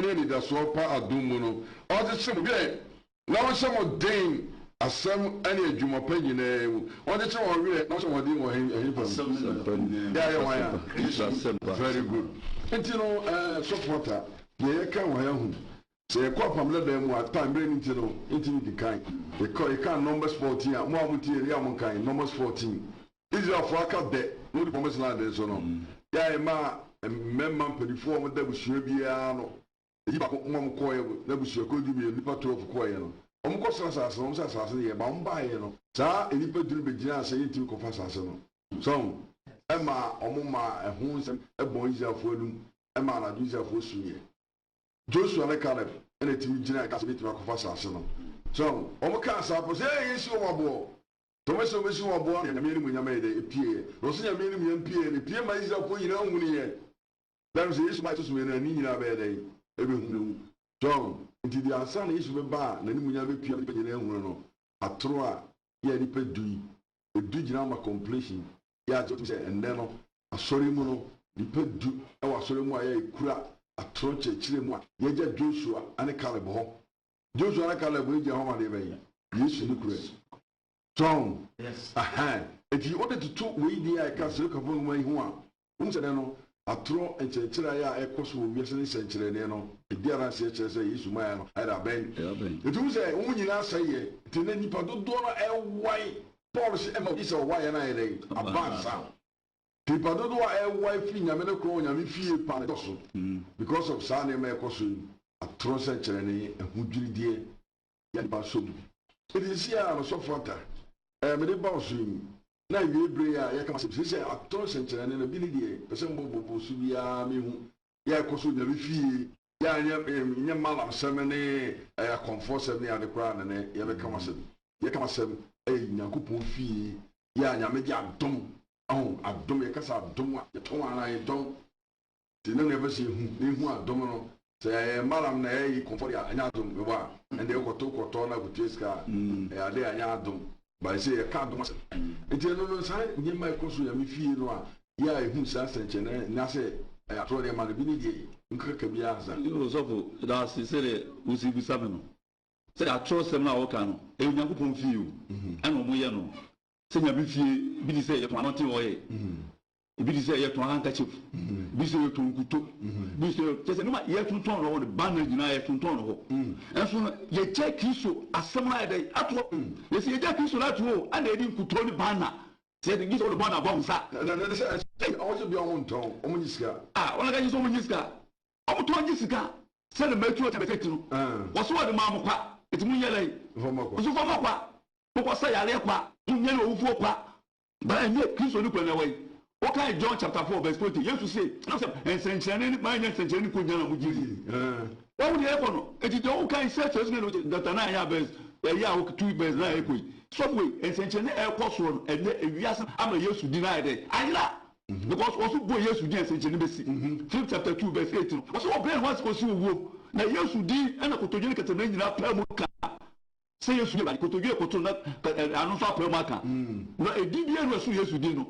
any that's so far adumuno. All the same, now some of them are some any Jumapin. All the time, not some of them were him. Very good. And you know, supporter, yeah, come home. Say a crop from them what time bringing to know into the kind. They call it numbers 14, more material kind, numbers 14. This is a flock of debt, no the promised land is on. Yeah, ma, a member before that was Shabiano. The Mom Coil, that was your good to be a little of coil. Almost as a Bombay, you know. Sir, a little to be just saying to confess us. So, Emma, Omoma, a homes, a boy is for them, Emma, a user for Suye. Joshua le Caleb and a team general castle to Arsenal. So, Omocasa was a issue of war. Thomas was born and a minimum you made a peer. Rosia minimum peer and the peer might have put your own year. There was the issue my husband and Nina Bede. Everyone John into the son issue of a bar, and then we have a peer in a a troa, yeah, the pedui, a diginama completion, yeah, and then a sorry mono, the pedu, our sorry moya, cura. A tronche chilemo, Yaja Joshua and a Caleb. Joshua and a Caleb with your home and the yes, in the crest. Strong, yes, aha. If you ordered to talk with the I can't look upon my one. Unsadano, a throw and Chechiraya, a course will be a century, a dear answer, is my either Ben. The two say, only last say, to any Padona, a white policy, is a why and I a bad sound. People don't know a wife in a medical and if you pan because of Sunday Mercosu, a trossel and who did dear Yanbasu. It is here on a soft water. Many bossing. Now you bring a say a trossel and an ability, the same Bobo Subia, Ya Cosu, the Rifi, Yan Malam Semene, a comfort 70 at the crown and a Yakamasem. Yakamasem, a Yakupu fee, Yamedia Dom. Oh, I don't make us a dome, the tone I don't. Did not ever see who are domino. Say, Madam, nay, comfort Yanadum, and they got to Cotona with this car. They are there, Yanadum. But I say, I can't do myself. It's a little sign, near my consul, and me feel, yeah, who says, and I say, I told them, I'll be Nkakabiaza. It was awful. That's he said, Usi Bisabino. Say, I trust them now, Cano. They will never confuse. And Moyano. Senya bifi bi say yeto anoti oye bi say yeto handkerchief bi say yeto nkuto bi say kese no ma yeto ton ro the bandage na yeto ton ro enso ye check Kristo asem na dey ato ye say ye check Kristo na to and dey nkuto ni bana say the giso the bana bomb sa na say also be on ton omunyisika wona ga yiso omunyisika omuto nyisika say the metro tabeketi no wo so the ma mokwa etimu yele so fo mokwa ko say yale kwa nyele ofuo kwa ba nye Kristo ni kwana wai okay John chapter 4 verse 20 Jesus say ensenchane ni ma nya ensenchane ni ko nyana mu jiri wo de e kono eti de okay say so no data na ya verse ya o 2 verse na e koi so we ensenchane e ko so no ene ewiase ama Yesu di na ide ayira because also bo Yesu di ensenchane besi Philip chapter 2 verse 18 also o brain once ko si wo na Yesu di ena ko tojene kete na nyina pa mu ka say Yesu di ba ko toje ko to na anu fa pa mu ka no edibie no so Yesu di no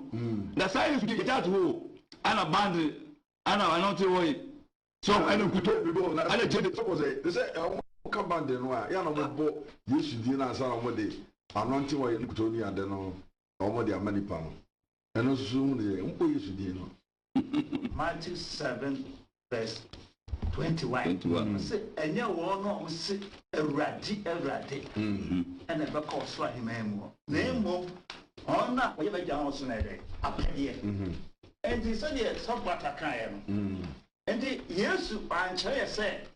na say Yesu di ja to ana band ana anoti wo so ana kuto ana jede so ko say they say ka band no a ya na bo Yesu di na asa mo de anoti wo kuto ni ade no o de amani pa no eno so ne mpo Yesu di no Matthew 7 verse 21. Say, and you won't sit a ratty, and a back of swahili memo. Name of honor, whatever Johnson up here. And he said, yes, somewhat a crime. And the yes, I'm sure you said,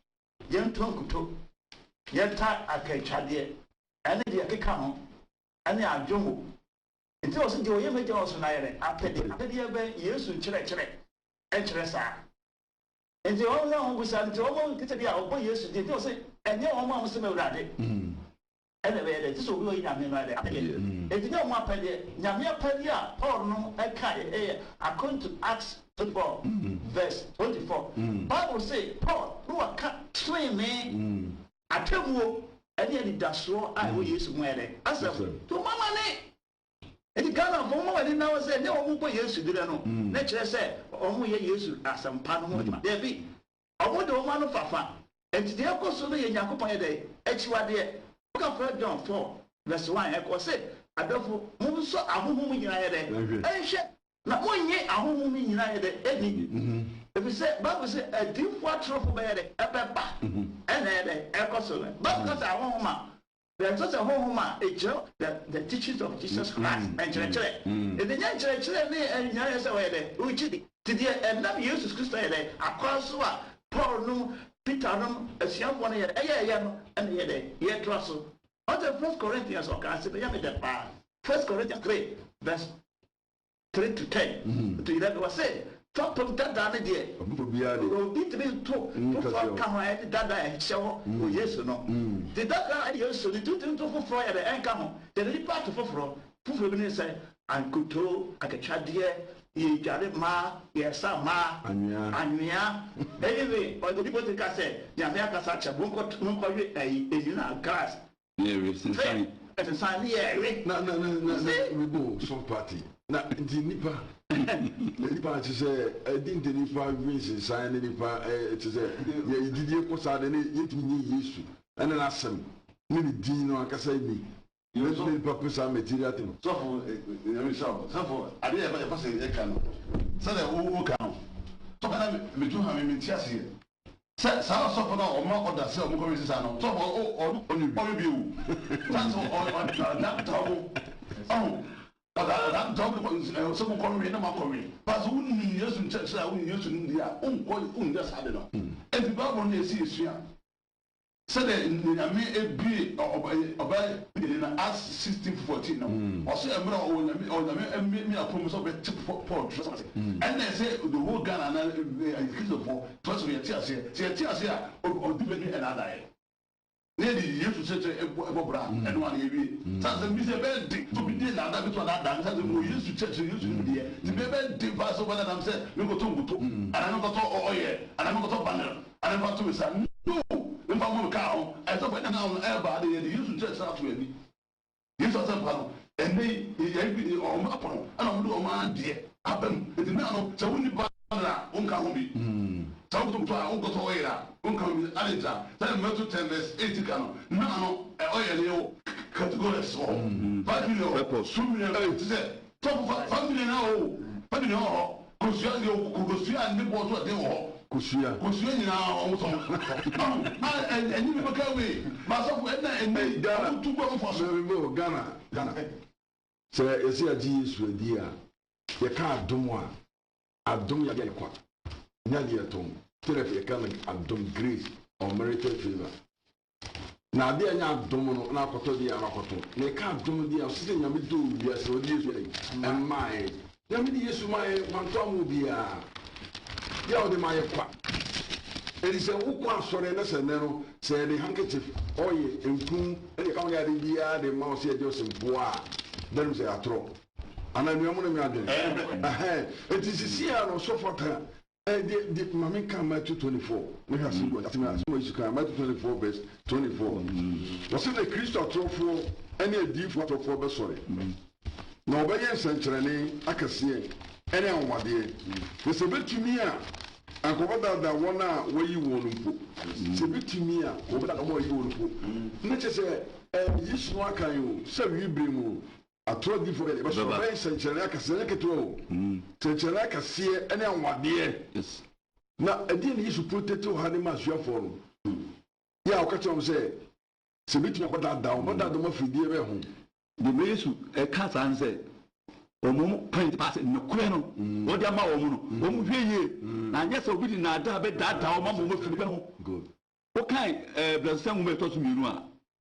young Tonkuto, young Tat, I can chad and the account, and the Ajomo. It wasn't your image also, I after the event, yes, and chile, and Teresa. And the only one was until get to be our boy yesterday, say, and your mom was similar. And this will be Yamina. If you don't want Yamia Pedia, or no, I can't, according to Acts 24, verse 24. Bible say, Paul, who are cut, swim me, I tell you, and yet that's so I will use where I said, to Mamma. And the Ghana of Momo, I didn't know, said, no one will use to do that. Nature said, oh, we use as some pan, there be. ɔmo de ɔmo ano fafa enti deɛ ɛkɔ so no yɛ Nyankopɔn yɛ dɛ akyiwadeɛ woka fɔ John 4 verse 1 ɛkɔ sɛ adɔfo mo nso ahohom nyinaa yɛ dɛ ɛnhwɛ na monye ahohom nyinaa yɛ dɛ ɛni efisɛ Bible sɛ adinfo atorofo bɛyɛ dɛ ɛbɛba ɛna yɛ dɛ ɛkɔ so no Bible sɛ ahohom a there's such a home the teachings of Jesus Christ and church. If the young church and young away there, which did and not use Christ across Paul no Peter no as young one here, and yet Russell. Not the 1 Corinthians or consider the 1 Corinthians 3, verse 3 to 10 to 11 was said. Talk to that down there. Obi to be talk. For come and that show. Oh yes or no. The that yes so the two things to for at the end come. The little part of for say and could to a chadia. Ye jare ma yes ma anwea anyway or the people think I said Yamia Casacha won't you know grass. Yeah, it's a sign here. No, we go some party. Na the nipa nipa to say I didn't nipa wins sign nipa to say yeah did you ko sa de yet me Yesu and then asem me din no aka say me you so nipa ko sa material thing so for so for I dey e pass e kan so that wo kan so kana me do ha me tiase sa so for na o ma order say o mo come say no so for o bi o that's on that trouble oh that job so come na ma come but who ni Yesu nche a who ni Yesu ndi a unko just had no e bi Bible na esi esua said that me ebi oba na Acts 16:14 no also emra o me a promise of Paul and they say the whole Ghana na Christopher first we tiase a o di be another ne di Yesu sɛ ɛbɔbra ɛno a na ewie sanse bi sɛ bɛdi to bi di na ada bi to na ada sanse mo Yesu kyerɛ Yesu ni deɛ ti bɛ bɛdi ba so bana nam sɛ me ko to nguto ana me ko to ɔyɛ ana me ko to banner ana me ko to sa no me fa mo ka ho ɛsɛ bɛ na no ɛba de Yesu kyerɛ sa to ani Yesu sɛ pa no ɛne yɛ bi ɔmo apono ana mo do ɔmo adeɛ abam eti na no sɛ woni ba na onka ho bi sɛ wo to a onko to ɔyɛ onka ho bi alita sɛ Matthew 10 verse 8 ka no na no ɔyɛ ne yo categories ho 5 million 2 million ti sɛ top 5 million na o 5 million ho kosua ne bo so de ho kosua nyina o so ɛni bi ka we ma so ɛna da tu go for so we Ghana sɛ esi agi Yesu adi a yɛ ka adom a adom yɛ kwa nya de tom tell you can adom grace or merited favor na ade anya adom no na akoto di anakoto na ka adom di a sisi nyame do bia se odi Yesu ai emai nyame di Yesu mai manto amu bia ya odi mai kwa eri se ukwa asore na se ne no se the handkerchief oye enkum e ka ya de bia de ma o se de osimpoa then se atro ana nuamu na mi adwen enti sisi a no so fota the Mami can Matthew 24. We have seen what you can Matthew 24 verse 24. Was it the Christ or Trofo? Any deep water for the sorry. No, by your century, I can see any on what day. There's a bit to me, and cover that one where you won't put. It's a bit to me, over that way you won't put. Not just a yes, what can you say? You bring a 12 different, but so century, I can say, century, I can see any on what day. Yes. Now, I didn't use to put it to Hanimas your phone. Yeah, I'll catch on say, submit me about that down, but that the more for dear home. The way a cat answer, or paint pass in the queno, what the amount, and yes, we did not have that down, mamma, good. What kind of some way to me?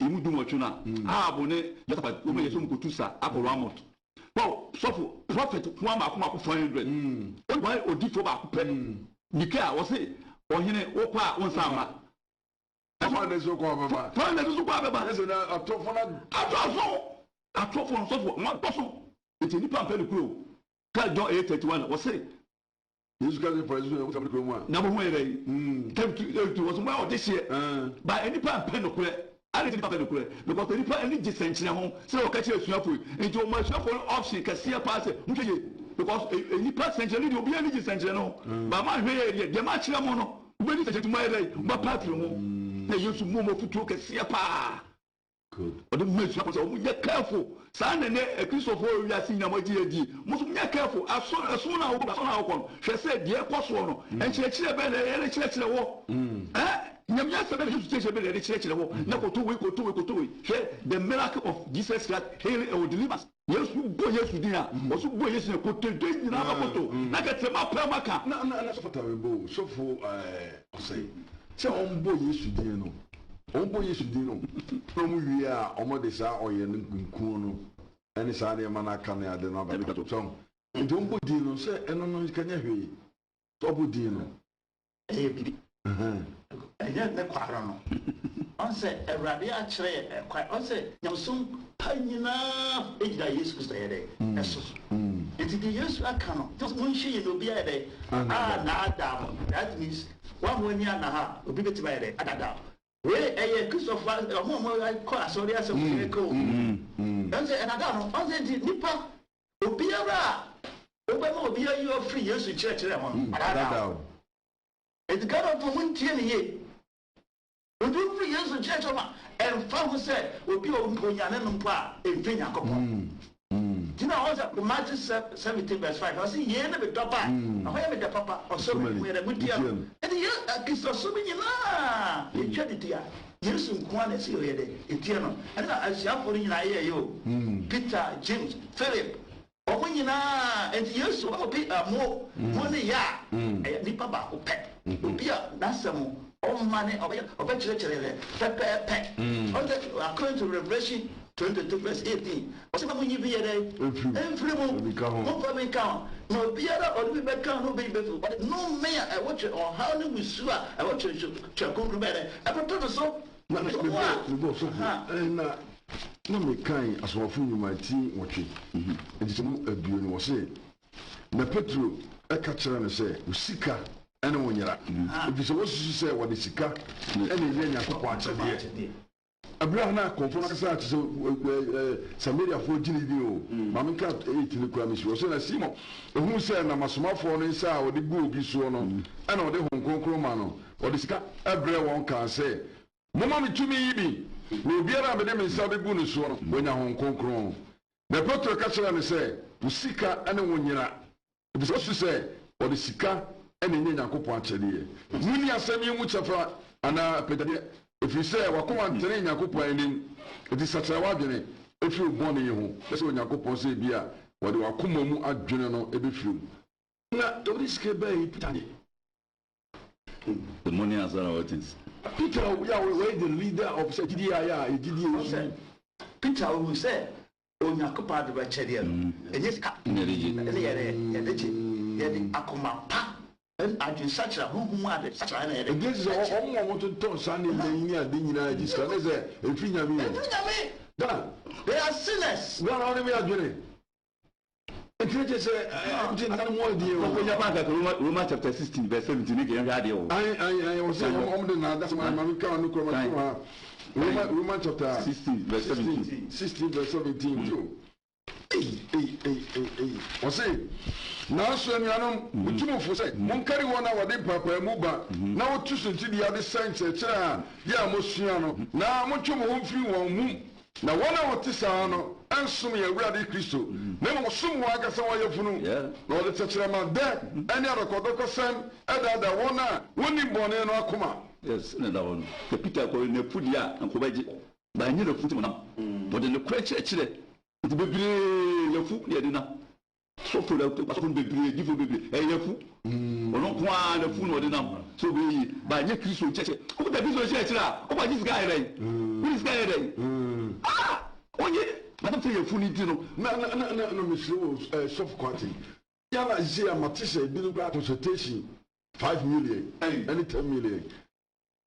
Imu du mochuna abone just about we yeso mkotusa akoramot well so prophet one ma kuma 400 why odifo ba kupe nika wo say ohene wo kwa wonsama Papa nezo kwa baba papa nezo kwa baba nezo na atofo so ma toso eti nipa mpe kuro ka John 8:31 wo say Jesus Christ for Jesus wo tabi kuro mu a na bo ho ere to was my this year by any pa mpe no kuro I didn't have because the people any dissension home, so catch a swap into my swap option can see a pass because any person will be any dissension. But my way, the match mono, ubeni se tuma ere ba patri ho na yesu mo futuo kese pa good o de mesu apo so mo ye careful sa na ne Christopher wi asi na mo edi mo so ye careful aso na wo ba so na wo kon hwe se de ekoso no enchire be na ele chire wo nyamya se be yesu chire be na ele chire wo na koto we hwe the miracle of Jesus Christ healing or deliverance yesu bo yesu din a o so bo yesu na koto de nyina ba koto na ka tema pa maka na so fata we bo so fo o say se on bo yesu din no on bo yesu din no from wi a o mo de sa oye nku no ani sa de mana ka na ade na ba to so nti on bo din no se eno no ka nya hwe to bo din no bibi enya ne kwara no on se Awurade a kire kwa on se nyamsom panyina ejida Yesu Kristo yede eso nti de Yesu aka no just mun hye no bia yede na adam that means one when ya na ha obi beti ba yede adada we Christopher mo ko asori aso ko on se anada no on se nipa obiara obema obi ayi ofri Yesu kire mo adada it's God of one tie ne ye odu free Yesu church ma and fa say obi onyane no mpo a emfe Yakobon tina oza Matthew 17 verse 5 I say ye na be doba ahoya me de papa oso me we da mutia and ye Kristo so me nyina e twede dia Yesu nko na se ye de etia no and na asiafo nyina ye yo Peter James Philip omo nyina and Yesu obi mo ne ya nipa ba ko pe obi a nasamo on money of church according to Revelation 22 verse 18 what's about when you be there every one count no be other or be back no be but no mayor I watch it or how we sue I watch it to come better I put so na me kan asofo nyuma ti wotwe enti mo aduo no wo se na Petro e ka kire no se usika ene wonyera ebi so wosu se wo de sika ene ye Yakobon achede Abraham na konfo na kasa ati Samaria fo gini bi o ma me ka 8 ne kwa misi wo se na Simon ehun se na masomafo no nsa wo de bu obi so no ene wo de honkonkro ma no wo de sika ebre won kan se mama me tumi yi bi na obiara be de me nsa be bu no so no wonya honkonkro na Petro ka kire ne se usika ene wonyera ebi so se wo de sika ene nye Yakobon achede muni asemi mu chefa ana pedade if say wakoma ntere Yakobon enim eti satra wadwene efi obone ye ho ese Yakobon se bia wode wakoma mu adwene no ebefiru na toriske be pitani the money as our things Peter ya we the leader of GDI ya GDI Peter who say Yakobon de ba chede no enye sika ene yede akoma pa adwin sachra huhumu ade sachra na yede this is omo to ton sane ni ade nyina ji ska ne ze efi nyame da they are sinners we are only adwene enti say nti na mo die o ko nyapa ka Romans chapter 16 verse 17 ni ke yan ade o I was saying omo de na that's my man ka no ko ma Romans chapter 16 verse 17 16 verse 17 too wose na so anuanom mutumfo say monkari wona wode papa mu ba na wotu so ntidi ya de science kira ya mosua no na motwom ho mfiri won mu na wona wote saa no ansom ya Awurade Kristo na mo som wa agasa wa yafunu na wode tekira ma de ani arokodoko sem edada wona woni bone no akoma yes na da won ke Peter ko ne pudi a nko baji ba nyi na futi mo na wode ne kura kire nti bebre yafu ne de na so for the so bebre give bebre yafu ono kwa na fu no de na so be ba nye Kristo cheche o da bizo cheche ra o ba Jesus guy re this guy re onye madam say yafu ni ti no na misro soft quality yana je amatise bi no consultation 5 million and 10 million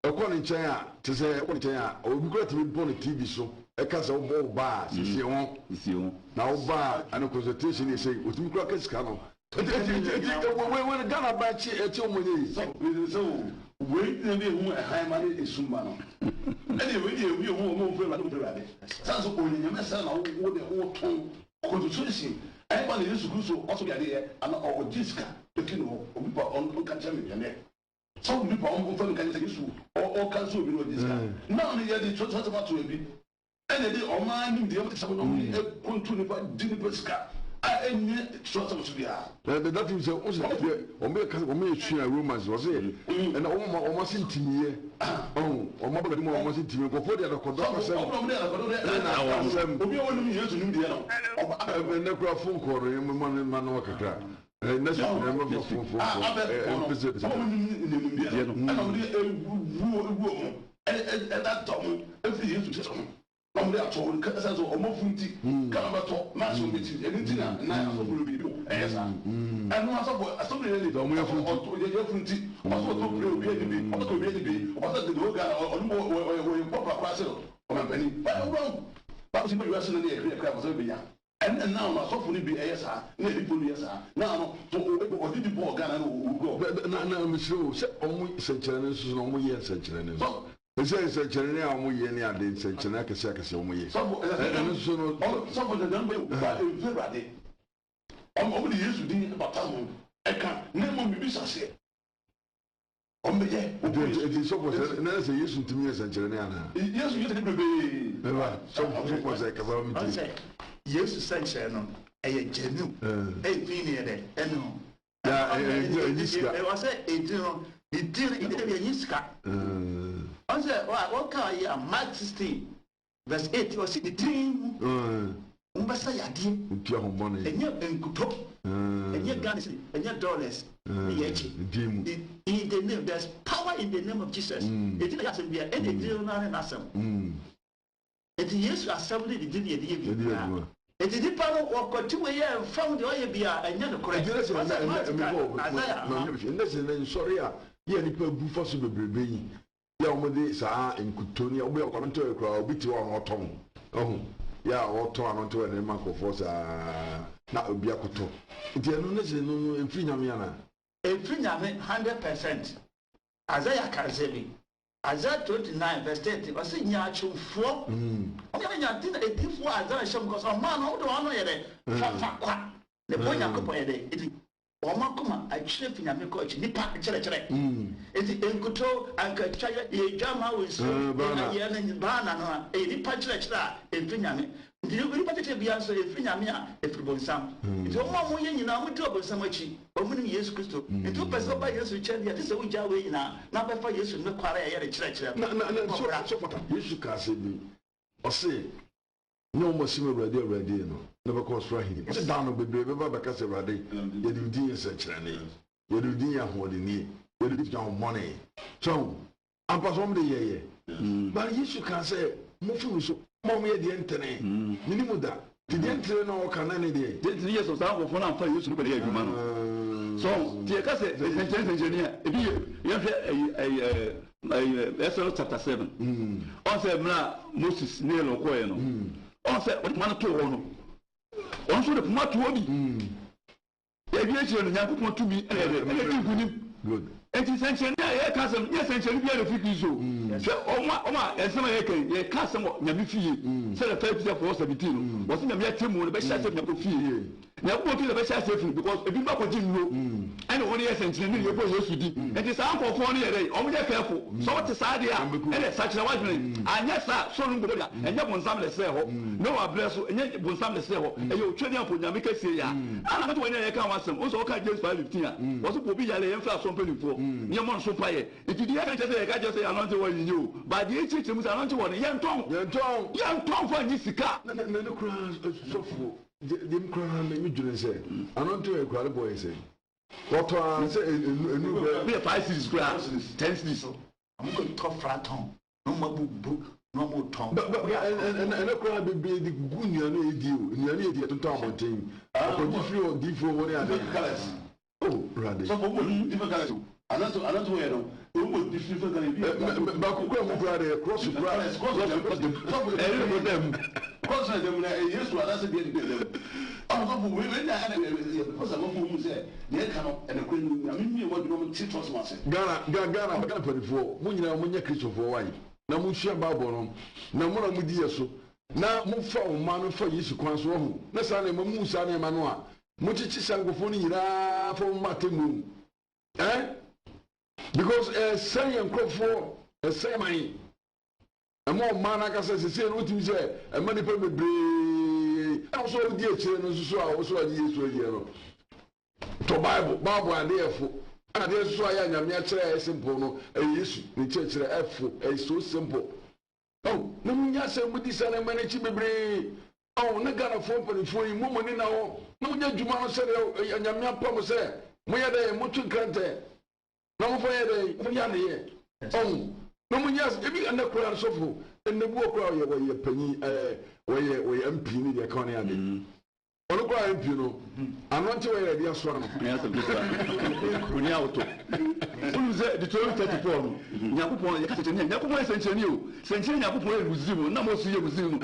according to ya to say according to ya obi kura ti bi on TV so e ka so bo ba sisi won na o ba and consultation is say otimi kura ka sika no when Ghana ba chi e ti o mo ye so we na be hu e high man e sumba no e we dey we hu o mo fe ba do be san so onye me sa na wo de wo ton consultation e ba le Yesu Kristo o so ya de ana o jiska de kinu o bi ba on ka chame ya ne Some people can say issue or cancel be with this guy. Now the other church has about to be. And the Oman, the other someone continue to pesca. That is romance was it? And almost intimate. Oh, or more than almost intimate. Before the other phone call, Somebody at all, because as a homophony, Calabato, Master meeting, and Intina, and I will be and once of somebody, don't we have to your funty, also to be, also be, also the Loga or more proper parcel or a penny. But you are suddenly a clear crab was over here. And now, my softly be ASR, maybe for ASR. Now, what did you ball Ghana who go? No, Monsieur, only such an answer, no more years, such an answer. It's a general way any other in such an academic. Some of the number very ready. Only used to be about time. I can't never be said. It is so much use to me as a general. Yes, you can be so was like about me. Yes, sunshine, a genuine, a female, and no. I was it didn't be a Yiska. I said, what can you Mark 16, verse 8 or 16? Umbasaya, and you're in Kuto, and you're guns, and you're dollars. In the name, there's power in the name of Jesus. It doesn't be any deal, not an awesome. It is assembly, the Didia. It is the power of God 2 a.m. from the Oyabia and you're correct. Listen, sorry, yeah, the people before to be Yamadi Sa in Kutonia, we are coming to a crowd, beat you on our tongue. Oh, yeah, or torn onto a mark of force, not a Biacoto. It is no in Finamiana. A Finami 100%. Isaiah Kazebi. Isaiah 29, verse 30, was in Yachu 4. I think a different Isaiah because a man who don't know it. The boy Yacopo, Omakuma, I chip in a coach, Nipa, Chere. It's in Kuto, and Kachaya, a Jama with Bana and Bana, a Nipa Chere, in Finami. Do you believe that be answered if Finamia, if you some? It's all more in our trouble so much, or many years Christo. It took us by years to change. This is a wee away now. Now, by 5 years, no quarter a church. No, you should cast me or say. No more similar ready, never cause for him. Sit down with the baby, because of ready. You do dear such a name. You do dear holding me. You do your money. So, I'm pas on the year. But you should say, Mufu, Mommy, the internet. Minimuda. The internet no can any day. 10 years of time for now, you should be a human. So, the engineer, if you Exodus chapter 7. On said, Moses, Neil, or Coeno. On said, what man to one. On should have not to be. The aviation and young to be good. And it's essentially a cousin, yes, and shall be a few. So, Oma, and some a cousin, Yabifi, said a 5 for 17. Was in a mere team with the best of your fee. Now, what is the best safety because if you not continue, and only essentially you're supposed to do. And it's uncle for 1 year, only careful. So what is idea? And such a white man. And yes, sir, so and you want some to say, no, I bless you, and you want some to say, and you're training up with Yamika say, and I'm not when I can't want some. Also, I just 515. Was it will be a influx from 24. Your month so fire. If you didn't say, I just say, I'm not the one you knew. But the HH was not the one. Young Tom for Jessica. No crowns so full. The crown made me do say, I'm not doing a crowd boy say. What I say, we have 5 cities, 10 cities. I'm going to talk flaton. No more book, no more tongue. But and a crowd be the good nearly idiot to talk about thing. Different what they are doing colors. Oh, rather. So, different colors. I don't know. But cross them. Cross them, yes, that's a bit. Women, because I'm going to say, they cannot, and a queen, I mean, what you want to teach us myself. Ghana, I'm going to put it for when you're Christian for why. Now, Monsieur Babonum, now, one of the so now move for man for you to console. Let's say, Musa and Manoa. Muchichi Sangophony for Martin. Eh? because say nkrofo say man amo man aka say no timi say e man nipa bebre e so di akire no so a so adi Yesu adi no to bible ade efo ade so aya nyame akire simple no Yesu ni chire efo so simple oh na munya say mudi say na man chi bebre oh na gana fo yi mo ni na wo na munya djuma no say nyame apam say moya dey mutu krante na mo foye dey mo ya ne ye oh no munya ebi anda kura sofo enne bu okura ye panyi we MP ni de ka ne ade ono kura MP no anonte we dey aso no ya se bisa oni auto ulu ze de 34 no nyakopon ye ka tete ne nyakopon sencheni o sencheni nyakopon e muzimu na mo su ye muzimu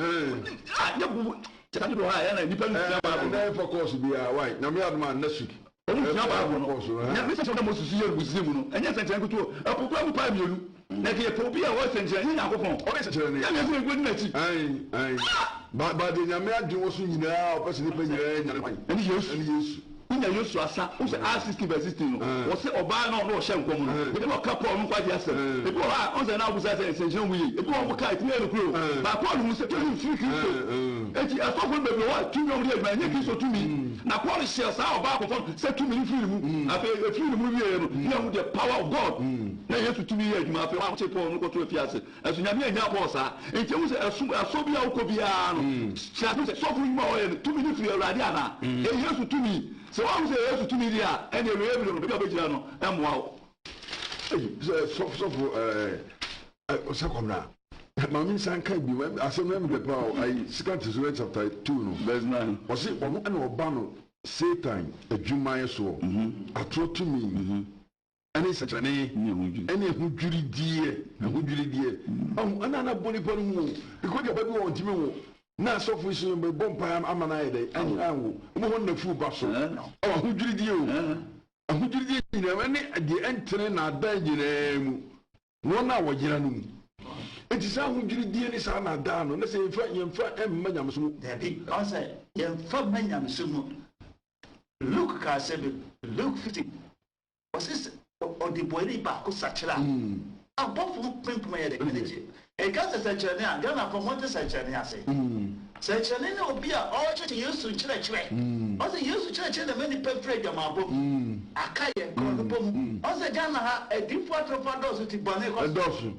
nyakubu tete do ha ya na nipa ntia ba na focus bia why na me adman next week onu ntia ba no nya me sencheni na mo su ye muzimu no enye sencheni kuto apopra mu pa mienu na ke pobi a wo sencheni nyakopon o be sencheni ya me se ngodi na chi ai ba de nyame adi wo so nyina o pese ni pa nyina nyane ani Yesu nya Yesu asa o se R60:16 no o se oba na o hye nkom no e be ka Paul nkwa di ase e be ha on se na abusa se senchen wuyi e be o ka itime no kuro ba Paul mu se tumi fi Kristo eti asofo be be wa tumi o de ba nye Kristo tumi na Paul share sa oba ko se tumi fi mu afi fi mu wiye no na mu the power of God na Yesu tumi ye adwuma afi wa che Paul no ko to fi ase aso nya me nya Paul sa enti mu se aso bia wo ko bia no sha se sofo mu o ye tumi ni fi Awurade ana e Yesu tumi so what say Yesu tumi dia and the way we be abegina no emwa so sakomna mami sanka bi asem na me pa ai second Thessalonians chapter 2 no verse 9 o say ono na oba no Satan adwuman so atro tumi ani sachane ani ehudwiridie ana na boni pon mu because the baby won timi wo na sofo so be bompa amana ide ani anwo mo hon na fu ba so o ahudwiridie o ahudwiridie ni na ne de entene na da nyina mu no na wojira no mu enti sa ahudwiridie ni sa na da no na se yemfa emma nyamso mu there be also yemfa nyamso mu Luke ka se Luke 15 was this o de boiri ba ko sachira abofo pimpuma ye de keneje e ka se sachane a gana for monte sachane ase sachane na obi a o cheche Yesu chire o se Yesu chire na many pefre jama abom akaye ko no bom o se gana ha edifo atrofa dosu ti bane ko dosu